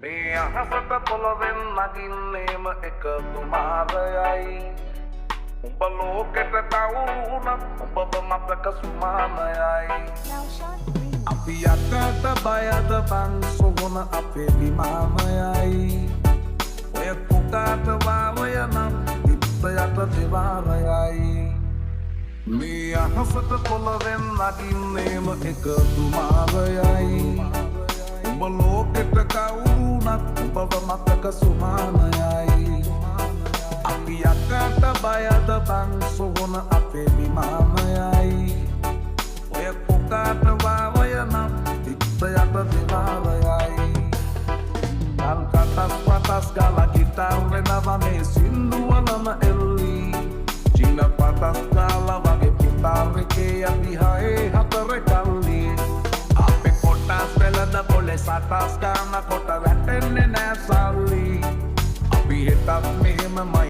මේ අහසට පොළොවෙන් නගින්නේම එකතු මාරයයි උඹ ලෝකෙට කවුරුනත් උඹව මතක සුමානයයි අපි අතට බයද බං සොගොන අපේ විමානයයි ඔය පුකාට වාරය නම් ඉත්තයට දෙවාරයයි මේ අහසට පොළොවෙන් නගින්නේම එකතු මාරයයි උඹ ලෝකෙට කවුරුනත් උඹව මතක සුමානයයි අපි අතට බයද බං සොගොන අපේ විමානයයි ඔය පුකාට වාරය නම් ඉත්තයට දෙවාරයයි කල් කටස් පටස් ගාලා ගිටාර් මේ සින්දුවලම එල්ලි චින පටස් ගාලා වගේ ගිටාර් එකේ අපි හයේ හතර කල්ලි අපේ කොටස් වෙලද පොලේ සටස් ගාන කොට වැටෙන්නේ නෑ සල්ලි අපි හිතත් මෙහෙමමයි